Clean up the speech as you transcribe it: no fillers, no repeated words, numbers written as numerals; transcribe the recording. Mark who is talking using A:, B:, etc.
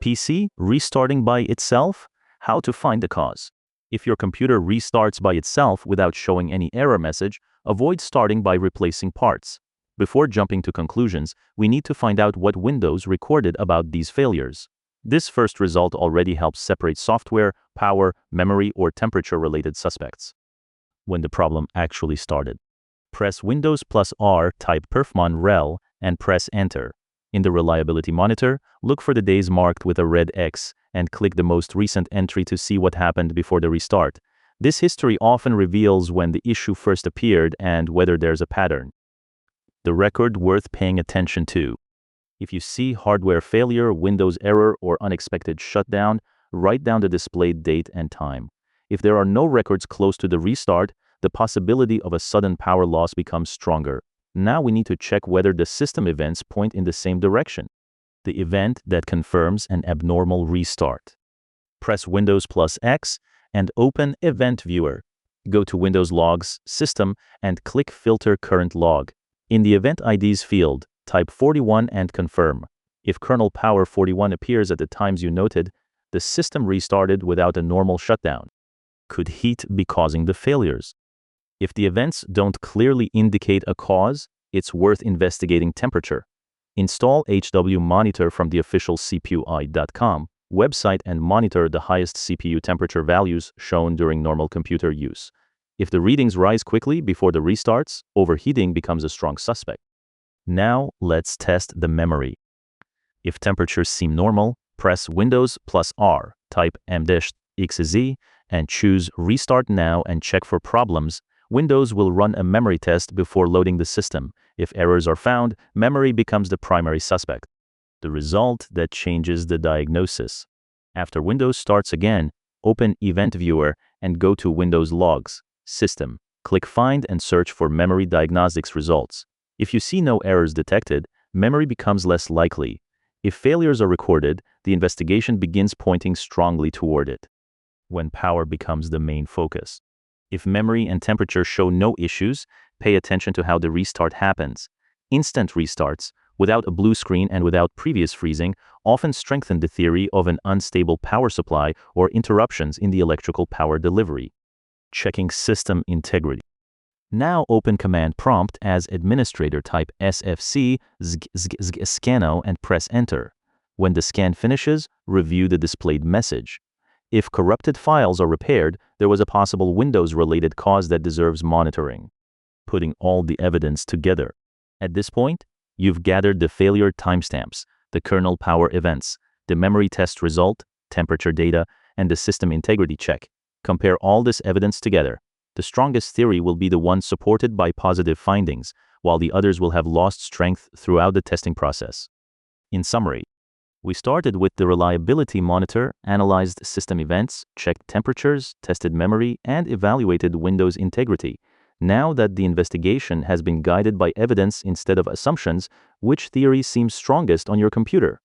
A: PC restarting by itself? How to find the cause. If your computer restarts by itself without showing any error message, avoid starting by replacing parts. Before jumping to conclusions, we need to find out what Windows recorded about these failures. This first result already helps separate software, power, memory, or temperature-related suspects. When the problem actually started. Press Windows plus R, type perfmon rel, and press Enter. In the Reliability Monitor, look for the days marked with a red X and click the most recent entry to see what happened before the restart. This history often reveals when the issue first appeared and whether there's a pattern. The record worth paying attention to. If you see hardware failure, Windows error, or unexpected shutdown, write down the displayed date and time. If there are no records close to the restart, the possibility of a sudden power loss becomes stronger. Now we need to check whether the system events point in the same direction. The event that confirms an abnormal restart. Press Windows plus X and open Event Viewer. Go to Windows Logs, System, and click Filter Current Log. In the Event IDs field, type 41 and confirm. If Kernel-Power 41 appears at the times you noted, the system restarted without a normal shutdown. Could heat be causing the failures? If the events don't clearly indicate a cause, it's worth investigating temperature. Install HWMonitor from the official CPUI.com website and monitor the highest CPU temperature values shown during normal computer use. If the readings rise quickly before the restarts, overheating becomes a strong suspect. Now, let's test the memory. If temperatures seem normal, press Windows plus R, type mdsched.exe, and choose Restart Now and check for problems. Windows will run a memory test before loading the system. If errors are found, memory becomes the primary suspect. The result that changes the diagnosis. After Windows starts again, open Event Viewer and go to Windows Logs, System. Click Find and search for MemoryDiagnostics-Results. If you see no errors detected, memory becomes less likely. If failures are recorded, the investigation begins pointing strongly toward it. When power becomes the main focus. If memory and temperature show no issues, pay attention to how the restart happens. Instant restarts, without a blue screen and without previous freezing, often strengthen the theory of an unstable power supply or interruptions in the electrical power delivery. Checking system integrity. Now open Command Prompt as administrator, type sfc scannow and press Enter. When the scan finishes, review the displayed message. If corrupted files are repaired, there was a possible Windows-related cause that deserves monitoring. Putting all the evidence together. At this point, you've gathered the failure timestamps, the Kernel-Power events, the memory test result, temperature data, and the system integrity check. Compare all this evidence together. The strongest theory will be the one supported by positive findings, while the others will have lost strength throughout the testing process. In summary, we started with the Reliability Monitor, analyzed system events, checked temperatures, tested memory, and evaluated Windows integrity. Now that the investigation has been guided by evidence instead of assumptions, which theory seems strongest on your computer?